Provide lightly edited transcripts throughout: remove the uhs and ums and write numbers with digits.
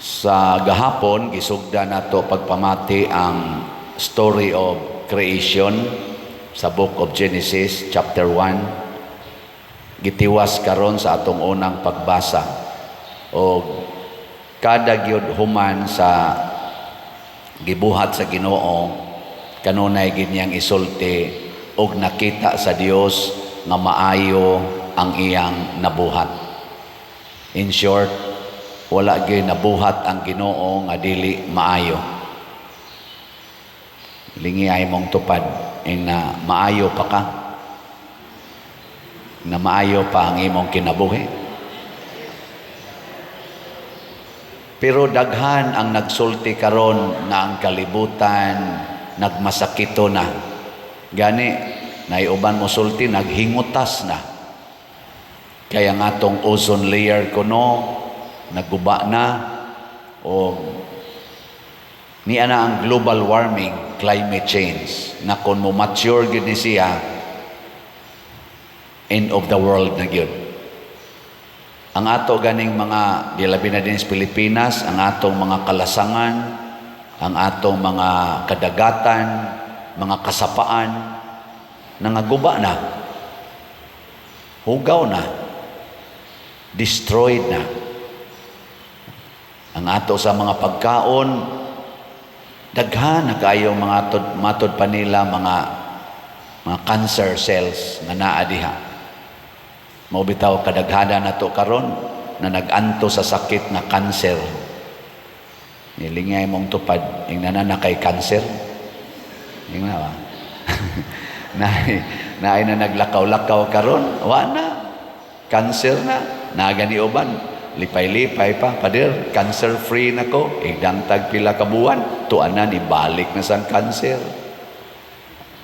Sa gahapon, gisugda nato pagpamati ang story of creation sa book of Genesis chapter 1. Gitiwas karon sa atong unang pagbasa. O kada gyud human sa gibuhat sa Ginoo, kanunay gid niyang isulti og nakita sa Dios nga maayo ang iyang nabuhat. In short, wala gyud nabuhat ang Ginoo nga dili maayo. Lingi ay mong tupad na maayo pa ka, na maayo pa ang imong kinabuhi. Pero daghan ang nagsulti karon na ang kalibutan nagmasakito na. Gani naiuban mo sulti naghingutas na. Kaya nga tong ozone layer kuno nagguba na, o niya na ang global warming, climate change, na kung mo mature gid ni siya, end of the world na gyud. Ang ato ganing mga dilabi na din sa Pilipinas, ang atong mga kalasangan, ang atong mga kadagatan, mga kasapaan, nangaguba na, hugaw na, destroyed na. Ang ato sa mga pagkaon, daghan na kayo mga matod pa nila mga cancer cells na naa diha. Mao bitaw kadaghana nato karon na naganto sa sakit na cancer. Nilingay mong tupad ing nanana kay cancer. Ing na ba? na naglakaw-lakaw karon, wa na. Cancer na, nagani uban. Lipay-lipay pa, pader, cancer-free na ko, igdangtag pila ka buwan, tuanan, ibalik na sang cancer.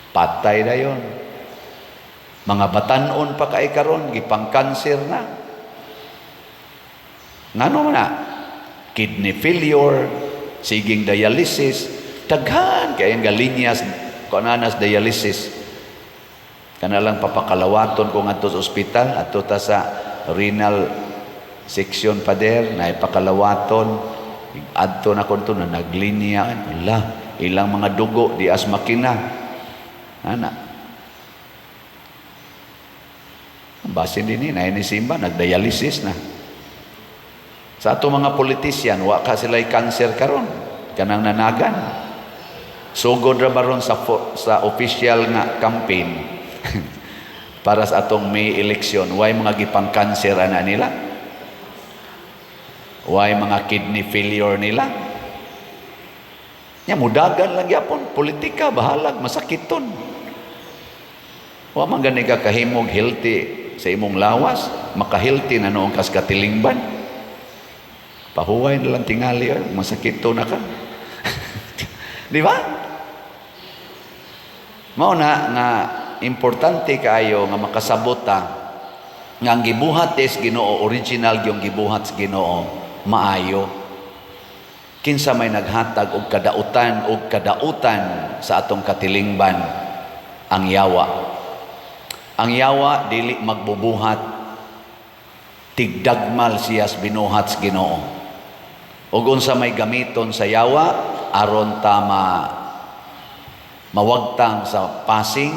Patay na yon. Mga batanon pa kay karon, gipang cancer na. Ngano na? Kidney failure, siging dialysis, daghan kayang galinyas, kunanas dialysis. Kanalang papakalawaton ko nga to sa ospital, ato ta sa renal section pader, na ipakalawaton, adto na kunto na naglinya, ilang mga dugo, di as makina. Ana. Basin din na inisimba, nagdialysis na. Sa ato mga politisyan, wa ka sila'y cancer karon, kanang nanagan. Sugod ra baron sa official nga campaign para sa atong May election, way mga gipang cancer ana nila. Way mga kidney failure nila. Nya mudagan lang yapon, politika bahalag masakiton. Wa man gani ka kahimog healthy sa imong lawas, maka-healthy na noong kas katilingban. Pahuway na lang tingali, masakito na ka. Di ba? Mao na nga importante kayo nga makasabota nga ang gibuhat is Ginoo, original yung gibuhat sa Ginoo, maayo. Kinsa may naghatag og kadautan sa atong katilingban, ang yawa. Ang yawa dili magbubuhat, tigdagmal siyas binuhat sa Ginoo. Ug unsa may gamiton sa yawa aron ta mawagtang sa passing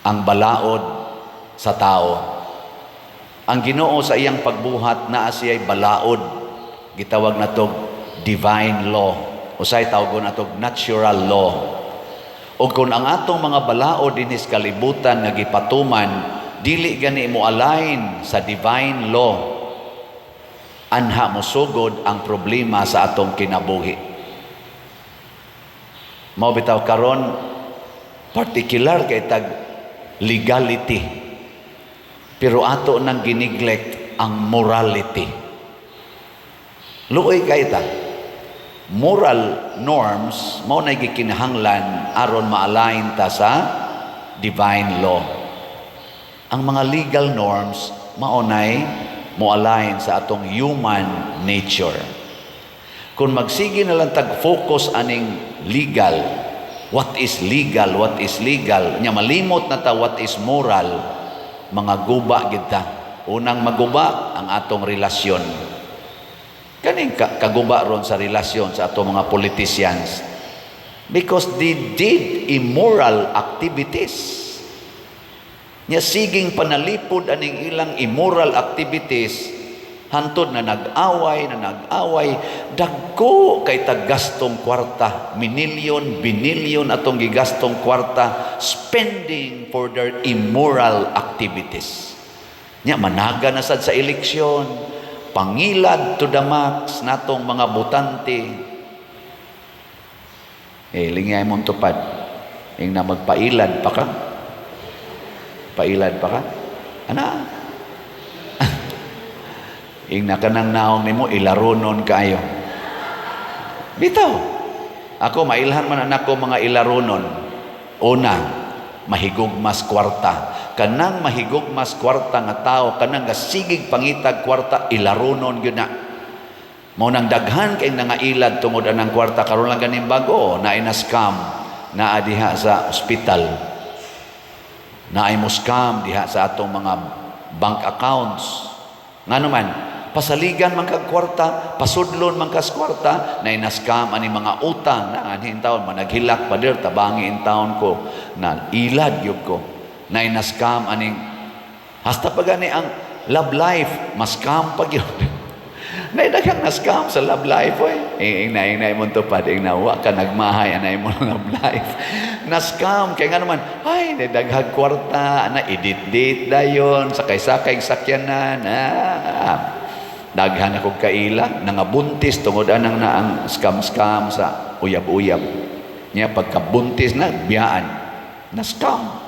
ang balaod sa tao. Ang Ginoo sa iyang pagbuhat naa siya'y balaod, gitawag natog divine law, usay tawgon natog natural law. O kung ang atong mga balaod dinis kalibutan nga gipatuman dili gani mo align sa divine law, anha mosugod ang problema sa atong kinabuhi. Mao bitaw karon particular kay tag legality, pero ato nang gineglect ang morality. Luoy kay ta. Moral norms mao na gikinahanglan aron ma-align ta sa divine law. Ang mga legal norms mao nay mo-align sa atong human nature. Kung magsige na lang tag-focus aning legal, what is legal, nya malimot na ta what is moral, mga guba gid ta. Unang maguba ang atong relasyon. Kaning kaguba ron sa relasyon sa ato mga politicians. Because they did immoral activities. Nya siging panalipod aning ilang immoral activities, hantod na nag-away, dagko kay taggastong kwarta, binilyon atong gigastong kwarta, spending for their immoral activities. Nya managa na sad sa eleksyon, pangilad to the max natong mga botante. Lingay mong tupad. Ing na magpailad pa ka. Pailad pa ka? Ana? Ing na kanang naong nimo ilarunon kayo. Bitaw. Ako mailhan man anak ko mga ilarunon. Una, mahigugmas kwarta. Kanang mahigugmas kwarta nga tao, kanang gasigig pangitag kwarta, ilarunon yun na. Mao nang daghan kay nangailad tungod anang kwarta karon lang ganing bago na scam na diha sa ospital. Na ay mo scam diha sa atong mga bank accounts. Ngano man pasaligan man kag kwarta, pasudlon man kas kwarta, na scam ani mga utang na anhin taon managhilak pa der tabangi in taon ko na ilad gyud ko. Na scam aning hasta pa gani ang love life, mas scam pa gyud. Naidaghang na-scam sa love life, Inay mo tupad, nawa ka nagmahay, anay mo love life. Na-scam, kaya nga naman, naidaghang kwarta, edit-date dayon, sakay-sakay sakyanan, daghan akong kaila, nangabuntis, tungod anang na ang scam-scam sa uyab-uyab. Niya, pagkabuntis na, biyaan, na-scam.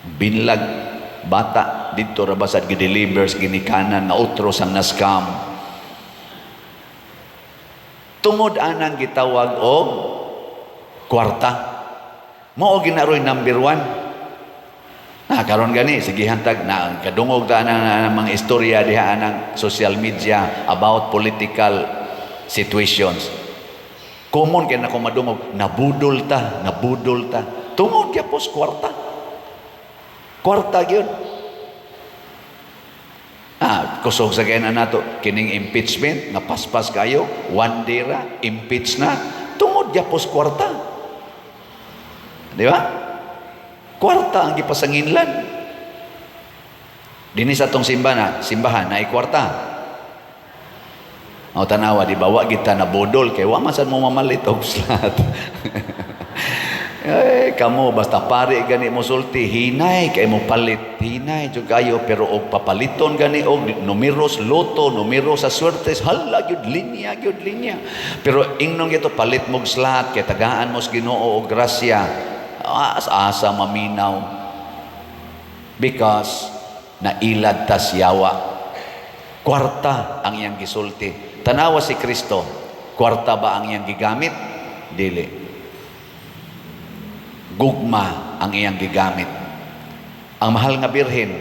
Binlag, bata, dito rabasad, gidelivers, ginikanan, na utros ang na-scam. Tungod anang gitawag og kwarta. Mao ginaroy number 1. Karon gani sige hantag na kadungog ta nang mga istorya diha anang social media about political situations. Common kay nako madungog nabudol ta. Tungod gyapos kwarta. Kwarta gyud. Kusog sa kaya nato kining impeachment nga paspas kayo, one day ra impeach na tungod gyapos kwarta. Di ba? Kwarta ang gipasanginlan. Dinhi sa tong simbahan na kwarta. O tanawa di ba wa kita na bodol kay wa man sad mo mamalit og slot. Kamo basta pare gani mo sulti hinay kay mo palit hinay jud kayo pero og papaliton gani og numeros loto numero sa swertes hala gyud linya pero ingnon gito palit mo slot kay tagaan mo sa Ginoo og grasya asa maminaw because nailad ta siyawa kwarta ang iyang gisulti. Tanawa si Kristo, kwarta ba ang iyang gigamit? Dili. Gugma ang iyang gigamit. Ang mahal nga birhen,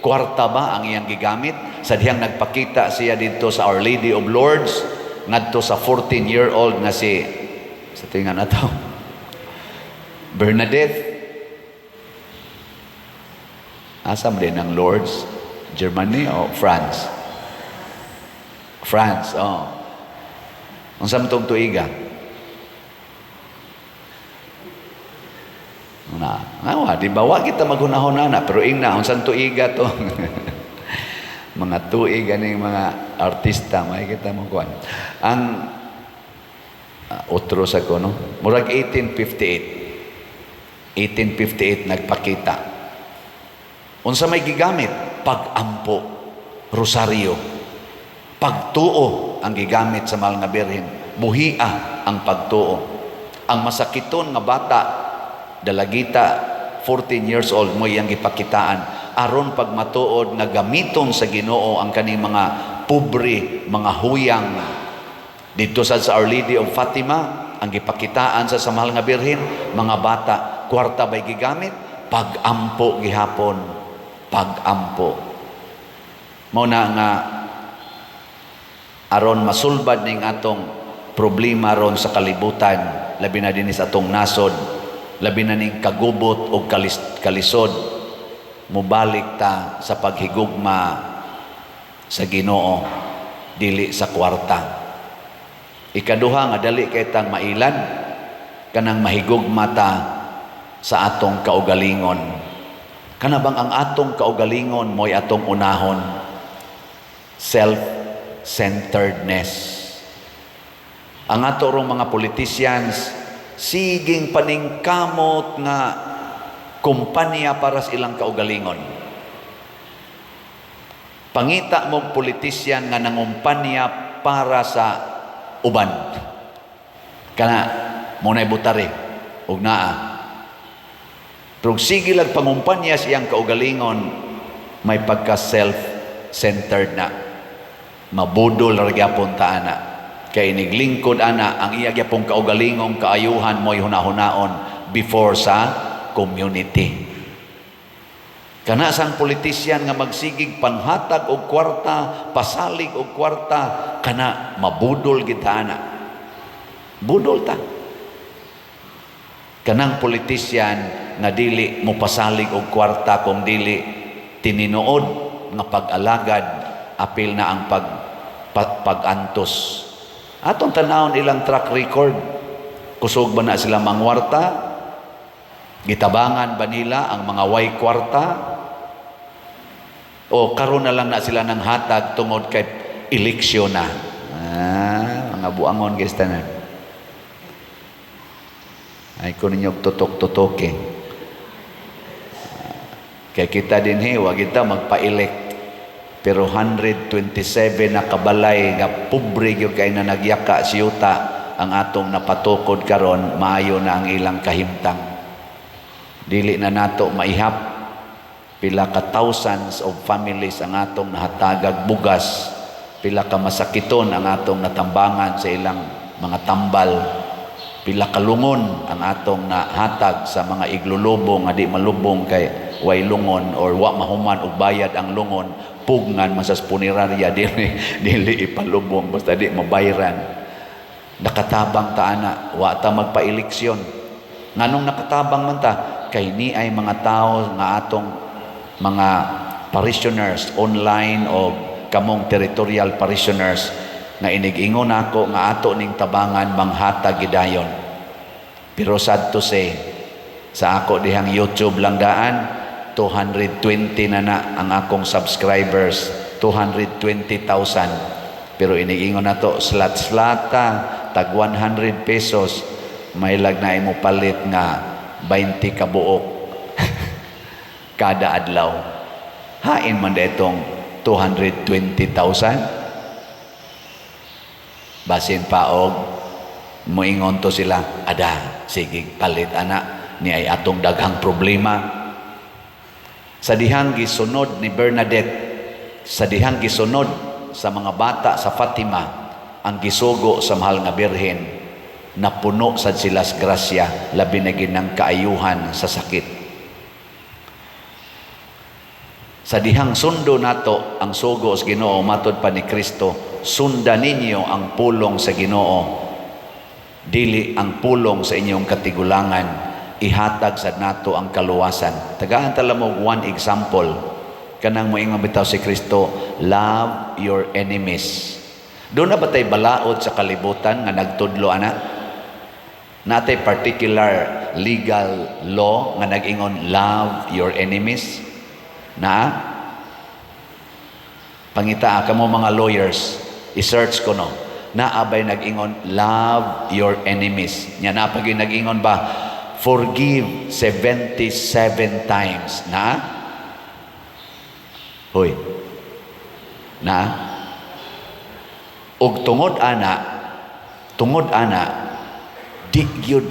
kwarta ba ang iyang gigamit? Sa dihang nagpakita siya dito sa Our Lady of Lourdes, ngadto sa 14-year-old na sa tingan na to, Bernadette. Asam din ang Lourdes? Germany o France? France, Ang samtong tuiga. Di ba wa kita maghunahon na pero ingna unsan tuiga to. Mga tuig ganing mga artista may kita mo kuan. Ang otro sa ko no. Murag 1858 nagpakita. Unsa may gigamit? Pagampo, rosaryo. Pagtuo ang gigamit sa mahal nga birhen. Buhia ang pagtuo. Ang masakiton nga bata dalagita 14 years old mo iyang gipakitaan aron pag matuod nga gamiton sa Ginoo ang kaning mga pobre, mga huyang dito sa Our Lady of Fatima ang gipakitaan sa mahal nga birhen mga bata kwarta bay gigamit pagampo gihapon pagampo mao na nga aron masulbad ning atong problema ron sa kalibutan labi na dinis atong nasod labi na ning kagubot o kalisod mubalik ta sa paghigugma sa Ginoo dili sa kwarta. Ikaduha nga dali kay tang mailan kanang mahigugma ta sa atong kaugalingon. Kana bang ang atong kaugalingon mo'y atong unahon? Self-centeredness. Ang ato rong mga politicians siging paningkamot nga kumpanya para sa ilang kaugalingon. Pangita mong politisyan nga nangumpanya para sa uban. Kana muna'y butari ug naa. Pero sige lang pangumpanya siyang kaugalingon, may pagka self-centered na. Mabudol ra gyapon ta ana. Kay niglingkod ana ang iya gyapong kaugalingong kaayuhan mo'y hunahunaon before sa community. Kana sang politisyan nga magsigig panghatag og kwarta, pasalig og kwarta, kana mabudol gid ana. Budol ta. Kanang politisyan nga dili mo pasalig og kwarta kung dili tininuod nga pag-alagad, apil na ang pag-antos. Atong tanawon ilang track record. Kusog ba na sila mangwarta? Gitabangan ba nila ang mga way kwarta? O karon na lang na sila ng hatag tungod kay eleksyon na? Mga buangon guys tanan. Ay ko ninyo tutok-tutok eh. Kaya kita din wag kita magpa-elect. Pero 127 na kabalay nga pobre gyud kay na nagyaka siyuta ang atong napatukod karon, maayo na ang ilang kahimtang. Dili na nato maihap pila ka thousands of families ang atong nahatagag bugas, pila ka masakiton ang atong natambangan sa ilang mga tambal, pila ka lungon ang atong nahatag sa mga iglulubong nga di malubong kay way lungon or wa mahuman og bayad ang lungon, pugngan masas punerarya dili ipalubong basta di mabayran. Nakatabang ta ana, wa ta magpa-eleksyon. Nganong nakatabang man ta? Kay ni ay mga tao nga atong mga parishioners online o kamong territorial parishioners nga inig-ingon ako nga ato ning tabangan manghatag gidayon. Pero sad to say, sa ako dihang YouTube lang daan, 220 na ang akong subscribers, 220,000. Pero iniingon na to, slat-slata, tag 100 pesos, may lag na imo palit nga 20 kabuok kada adlaw. Hain man da itong 220,000. Basin paog, moingon to sila, ada, sige, palit anak, ni ay atong daghang problema. Sa dihang gisunod ni Bernadette, sa dihang gisunod sa mga bata sa Fatima, ang gisugo sa mahal nga Birhen, napuno sad sila sa grasya, labi na ginang kaayuhan sa sakit. Sa dihang sundo nato ang sugo sa Ginoo, matod pa ni Kristo, sundan ninyo ang pulong sa Ginoo, dili ang pulong sa inyong katigulangan, ihatag sad nato ang kaluwasan. Tagaan tala mo one example, kanang moingon bitaw si Kristo, love your enemies. Doon na ba tayo balaod sa kalibutan nga nagtudlo ana? Natay particular legal law nga nag-ingon love your enemies? Na? Pangita ka mo mga lawyers, i-search ko no. Naabay nag-ingon love your enemies. Nya na pag nag-ingon ba forgive 77 times. Na? Hoy. Na? Og tungod ana, di gyud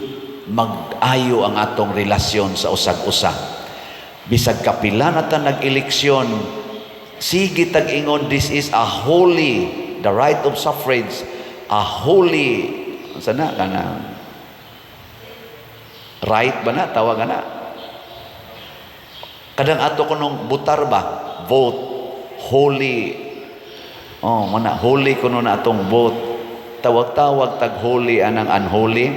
mag-ayo ang atong relasyon sa usag-usa. Bisag kapila na ta nag-eleksyon, sige tag-ingon, this is a holy, the right of suffrage, a holy, sana ka na, right ba na, tawag na. Kadang ato ko nung butar ba, vote, holy, mana, holy ko nung atong vote, tawag-tawag tag-holy anang unholy,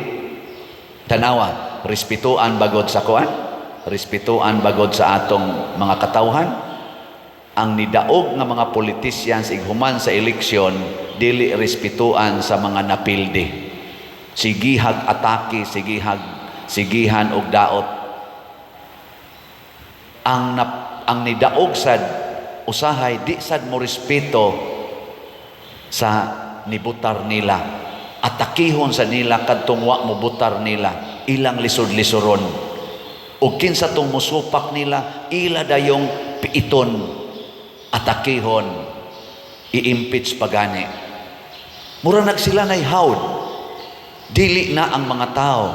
tanawa, respetuan bagod sa kuan, respetuan bagod sa atong mga katawhan. ang nidaog nga mga politicians ighuman sa eleksyon dili respetuan sa mga napildi. Sigihag atake, sigihan og daot. Ang nidaog sad usahay di sad mo respeto sa nibutar nila. Atakihon sa nila kadtong wa mo butar nila, ilang lisod-lisoron. Ug kinsa tong musupak nila, ila dayong piiton, atakihon, i-impeach pagani. Mura nagsila na ihawd. Dili na ang mga tao.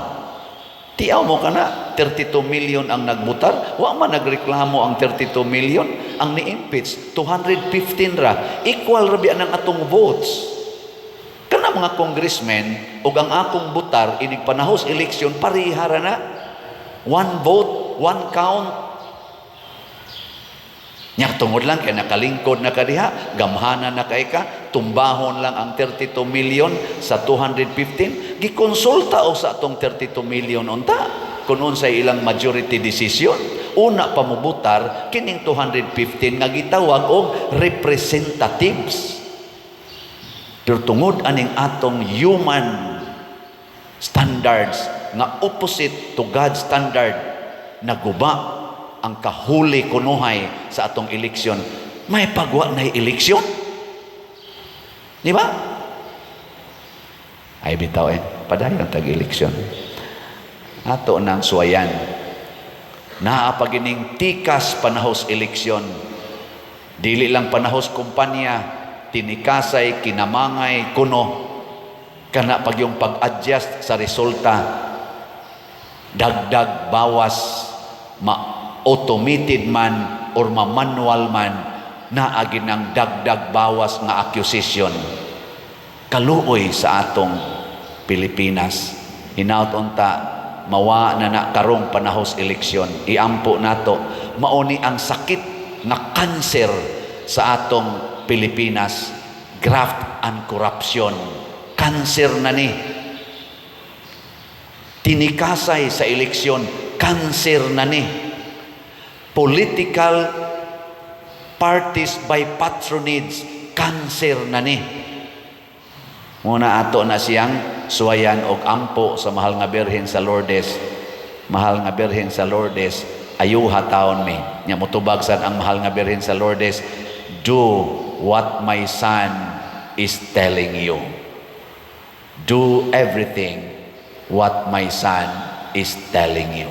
Tiyaw mo ka na, 32 million ang nagbutar. Wa man nagreklamo ang 32 million. Ang ni-impeach, 215 ra. Equal rabi ang atong votes. Kana mga congressmen, ug ang akong butar, inig panahos eleksyon, parihara na. One vote, one count. Nya tungod lang kay nakalingkod na kadiha, gamhanan na kay ka, tumbahon lang ang 32 million sa 215. Gikonsulta o sa atong 32 million unta kung unsay ilang majority decision. Una pamubutar kining 215 nga gitawag og representatives. Pero tungod aning atong human standards nga opposite to God's standard, naguba ang kahuli kunuhay sa atong eleksyon. May pagwa na eleksyon. Di ba? Ay bitaw padayon tag-eleksyon. Ato nang suwayan. Naapagining tikas panahos eleksyon. Dili lang panahos kumpanya, tinikasay, kinamangay, kuno. Kana pag yung pag-adjust sa resulta, dagdag, bawas, automated man or manual man, naagi ng dagdag bawas nga accusation. Kaluoy sa atong Pilipinas. Hinaut unta, mawa na karong panahos eleksyon. Iampo nato, mauni ang sakit nga kanser sa atong Pilipinas. Graft and corruption. Kanser na ni. Tinikasay sa eleksyon, kanser na ni. Political parties by patronage, cancer na ni. Muna ato na siyang suwayan og ampo sa mahal nga Birhen sa Lourdes. Mahal nga Birhen sa Lourdes, ayuha taon mi. Nya motubag sad ang mahal nga Birhen sa Lourdes, do what my son is telling you. Do everything what my son is telling you.